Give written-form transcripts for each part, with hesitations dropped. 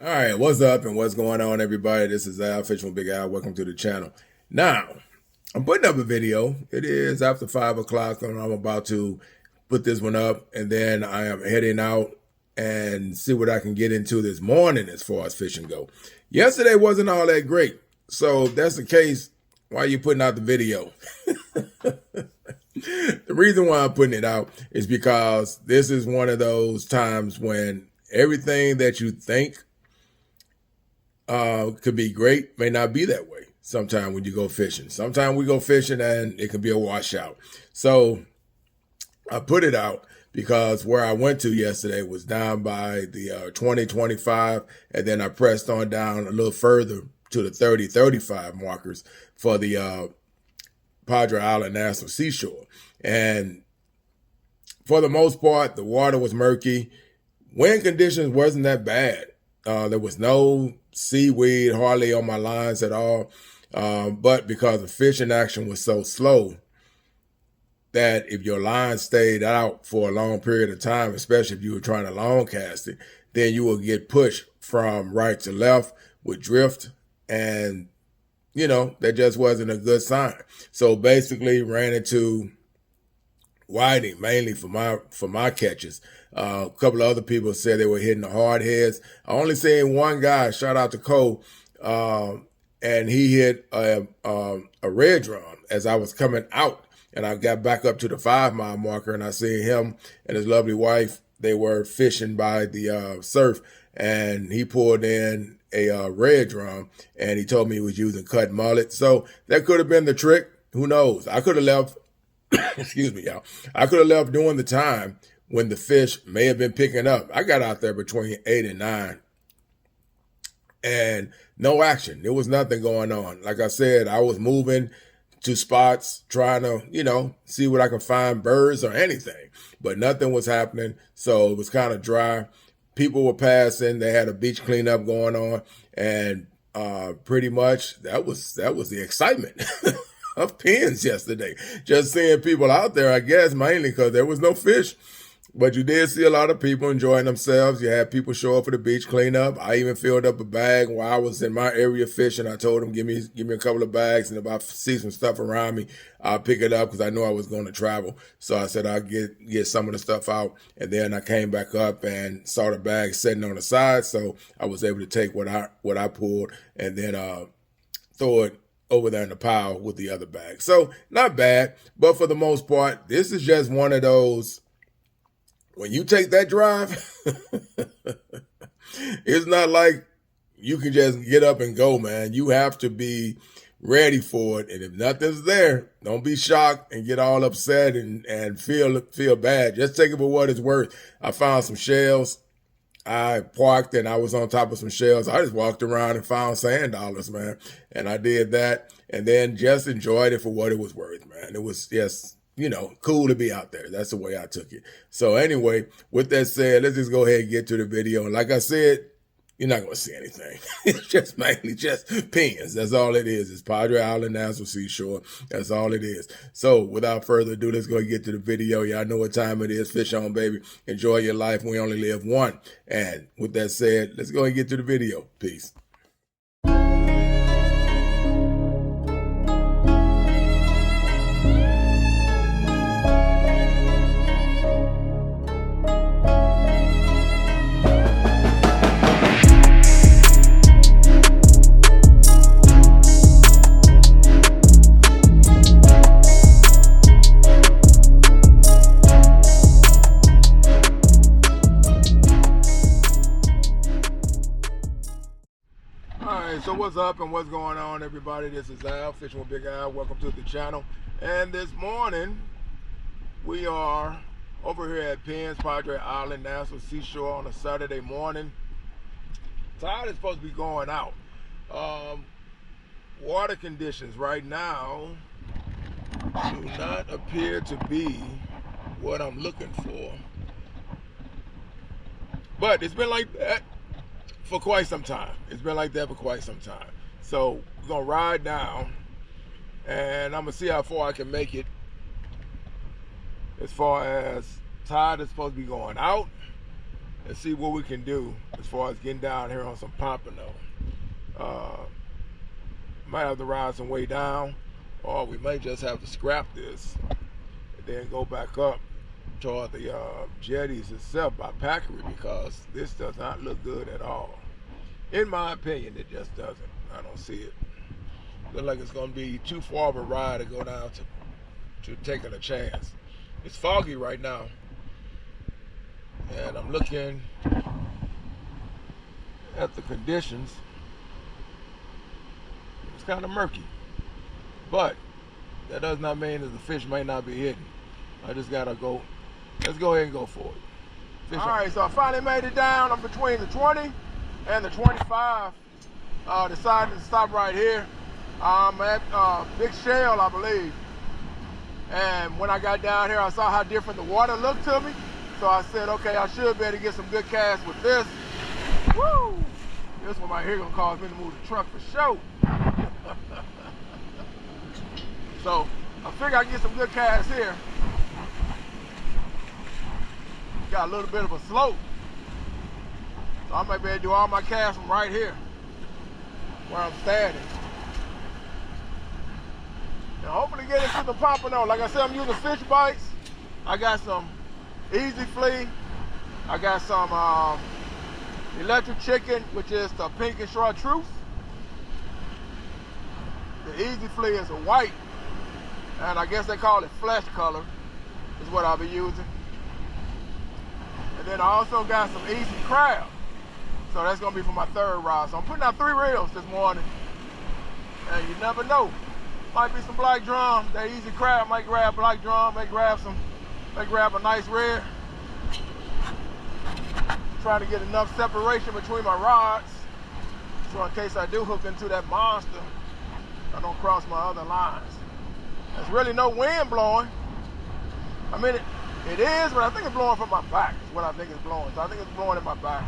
All right, what's up and what's going on, everybody? This is Al, Fish from Big Al. Welcome to the channel. Now, I'm putting up a video. It is after 5 o'clock, and I'm about to put this one up, and then I am heading out and see what I can get into this morning as far as fishing go. Yesterday wasn't all that great, so if that's the case, why are you putting out the video? The reason why I'm putting it out is because this is one of those times when everything that you think could be great may not be that way sometime when you go fishing. Sometimes we go fishing and it can be a washout. So I put it out because where I went to yesterday was down by the 20-25, and then I pressed on down a little further to the 30-35 markers for the Padre Island National Seashore. And for the most part, the water was murky. Wind conditions wasn't that bad. There was no seaweed hardly on my lines at all. But because the fishing action was so slow that if your line stayed out for a long period of time, especially if you were trying to long cast it, then you will get pushed from right to left with drift. And, you know, that just wasn't a good sign. So basically ran into whiting mainly for my catches. A couple of other people said they were hitting the hardheads. I only seen one guy, shout out to Cole, and he hit a red drum as I was coming out, and I got back up to the 5-mile marker, and I seen him and his lovely wife. They were fishing by the surf, and he pulled in a red drum, and he told me he was using cut mullet. So that could have been the trick. Who knows? I could have left. Excuse me, y'all. I could have left during the time when the fish may have been picking up. I got out there between 8 and 9 and no action. There was nothing going on. Like I said, I was moving to spots trying to, you know, see what I could find, birds or anything, but nothing was happening. So it was kind of dry. People were passing. They had a beach cleanup going on, and pretty much that was the excitement of P.I.N.S yesterday. Just seeing people out there, I guess, mainly because there was no fish. But you did see a lot of people enjoying themselves. You had people show up for the beach cleanup. I even filled up a bag while I was in my area fishing. I told them, give me a couple of bags, and if I see some stuff around me, I'll pick it up because I knew I was going to travel. So I said I'll get some of the stuff out. And then I came back up and saw the bag sitting on the side. So I was able to take what I pulled and then throw it over there in the pile with the other bag. So not bad, but for the most part, this is just one of those, when you take that drive, it's not like you can just get up and go, man. You have to be ready for it. And if nothing's there, don't be shocked and get all upset and feel bad. Just take it for what it's worth. I found some shells. I parked and I was on top of some shells. I just walked around and found sand dollars, man. And I did that and then just enjoyed it for what it was worth, man. It was just, you know, cool to be out there. That's the way I took it. So anyway, with that said, let's just go ahead and get to the video. And like I said, you're not going to see anything. It's just mainly just P.I.N.S. That's all it is. It's Padre Island National Seashore. That's all it is. So without further ado, let's go get to the video. Y'all know what time it is. Fish on, baby. Enjoy your life. We only live one. And with that said, let's go and get to the video. Peace. So what's up and what's going on, everybody? This is Al, Fishing with Big Al. Welcome to the channel. And this morning, we are over here at P.I.N.S, Padre Island National Seashore on a Saturday morning. Tide is supposed to be going out. Water conditions right now do not appear to be what I'm looking for. But it's been like that for quite some time. It's been like that for quite some time. So we're gonna ride down and I'm gonna see how far I can make it as far as tide is supposed to be going out and see what we can do as far as getting down here on some pompano. Might have to ride some way down, or we may just have to scrap this and then go back up toward the jetties itself by Packery, because this does not look good at all. In my opinion, it just doesn't. I don't see it. Look like it's going to be too far of a ride to go down to taking a chance. It's foggy right now, and I'm looking at the conditions. It's kind of murky, but that does not mean that the fish may not be hidden. I just gotta go. Let's go ahead and go for it. All right, so I finally made it down. I'm between the 20 and the 25. Decided to stop right here. I'm at Big Shell, I believe. And when I got down here, I saw how different the water looked to me. So I said, okay, I should be able to get some good casts with this. Woo! This one right here gonna cause me to move the truck for sure. So I figure I can get some good casts here. Got a little bit of a slope. So I might be able to do all my casts from right here, where I'm standing. And hopefully get into the pompano. Like I said, I'm using Fishbites. I got some Easy Flea. I got some electric chicken, which is the pink and chartreuse. The Easy Flea is a white, and I guess they call it flesh color, is what I'll be using. And then I also got some Easy Crab. So that's gonna be for my third rod. So I'm putting out 3 reels this morning. And you never know. Might be some black drum. That Easy Crab might grab black drum, may grab a nice red. Trying to get enough separation between my rods, so in case I do hook into that monster, I don't cross my other lines. There's really no wind blowing. I mean, it is, but I think it's blowing from my back, is what I think it's blowing. So I think it's blowing in my back.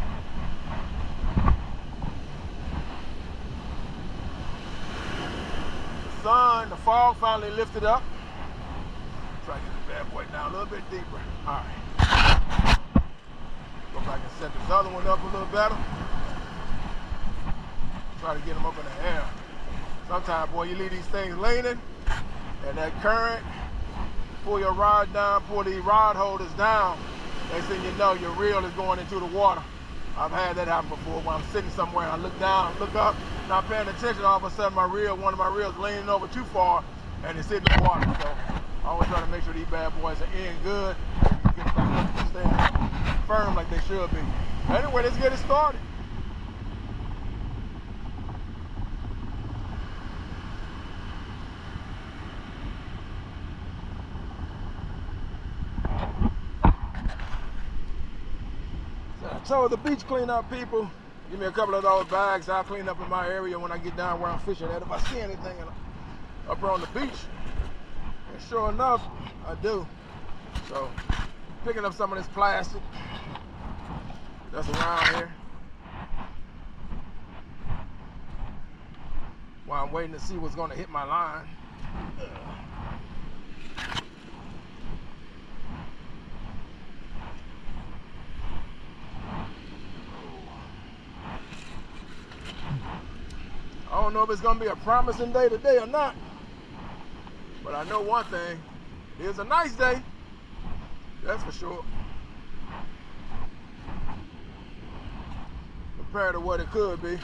The fog finally lifted up. Try to get this bad boy down a little bit deeper. All right. Go back and set this other one up a little better. Try to get them up in the air. Sometimes, boy, you leave these things leaning, and that current, pull your rod down, pull these rod holders down. Next thing you know, your reel is going into the water. I've had that happen before when I'm sitting somewhere and I look down, look up, not paying attention, all of a sudden one of my reels leaning over too far and it's hitting the water. So I always try to make sure these bad boys are in good and get back up and stay firm like they should be. Anyway, let's get it started. So the beach cleanup people, give me a couple of those bags. I'll clean up in my area when I get down where I'm fishing at. If I see anything up on the beach, and sure enough, I do. So picking up some of this plastic that's around here while I'm waiting to see what's going to hit my line. I don't know if it's going to be a promising day today or not, but I know one thing, it's a nice day, that's for sure, compared to what it could be.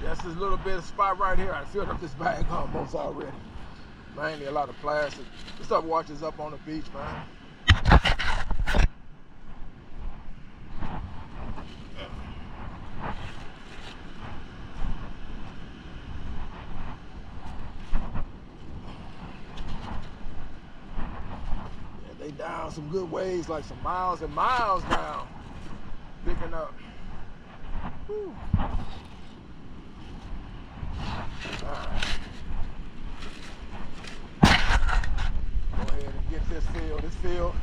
That's this little bit of spot right here. I filled up this bag almost already. Mainly a lot of plastic. This stuff washes up on the beach, man. down some good ways, like some miles and miles down, picking up. Whew. All right. Go ahead and get this field,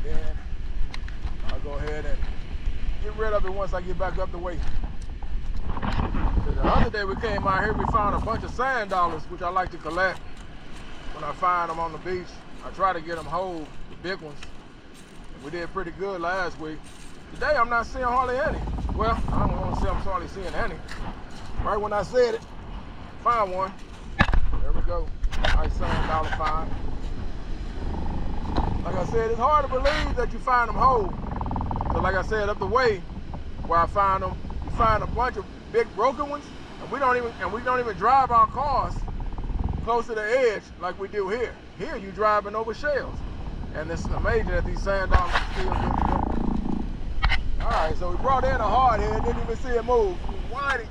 then I'll go ahead and get rid of it once I get back up the weight. So the other day we came out here, we found a bunch of sand dollars, which I like to collect when I find them on the beach. I try to get them whole, the big ones. And we did pretty good last week. Today I'm not seeing hardly any. Well, I don't want to say I'm hardly seeing any. Right when I said it, found one. There we go. Nice sand dollar find. Like I said, it's hard to believe that you find them whole. So like I said, up the way where I found them, you find a bunch of big broken ones, and we don't even drive our cars close to the edge like we do here. Here you driving over shells. And it's amazing that these sand dollars are still good to go. Alright, so we brought in a hardhead, didn't even see it move. Whiting.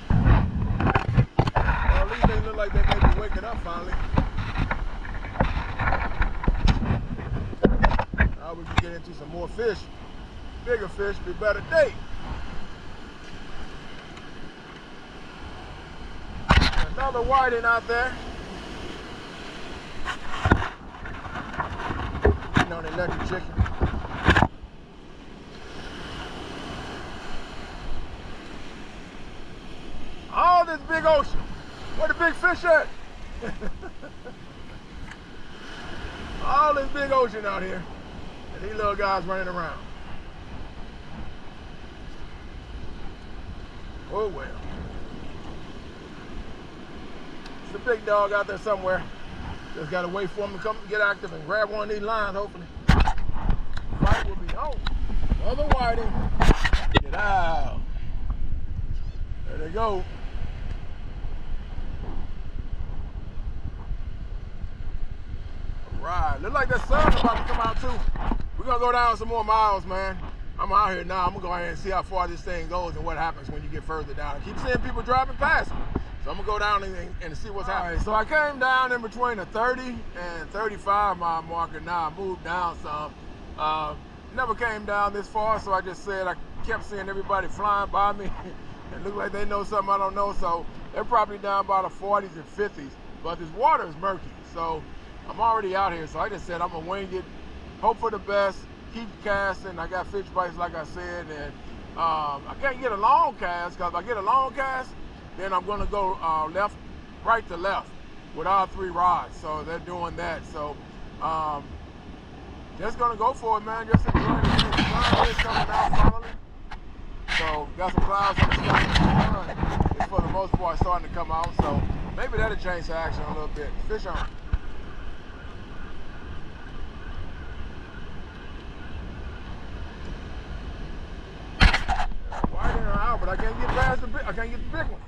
Well, at least they look like they may be waking up finally. Now we can get into some more fish. Bigger fish, be better day. Another whiting out there. Getting on the electric chicken. All this big ocean. Where the big fish at? All this big ocean out here. And these little guys running around. Oh well. It's a big dog out there somewhere. Just gotta wait for him to come get active and grab one of these lines, hopefully. Fight will be on. Another whiting. Get out. There they go. Alright, look like the sun's about to come out too. We're gonna go down some more miles, man. I'm out here now. I'm gonna go ahead and see how far this thing goes and what happens when you get further down. I keep seeing people driving past me. So I'm gonna go down and see what's happening. So I came down in between the 30 and 35 mile marker. Now I moved down some. Never came down this far, so I just said I kept seeing everybody flying by me. It looked like they know something I don't know. So they're probably down by the 40s and 50s. But this water is murky, so I'm already out here. So I just said I'm gonna wing it, hope for the best, keep casting. I got fish bites, like I said, and I can't get a long cast, because if I get a long cast, then I'm going to go right to left with all 3 rods. So they're doing that. So just going to go for it, man. Just enjoy it. The sun is coming out finally. So got some clouds on the sky. The sun is for the most part starting to come out. So maybe that'll change the action a little bit. Fish on. Whiting are out, but I can't get past I can't get the big one.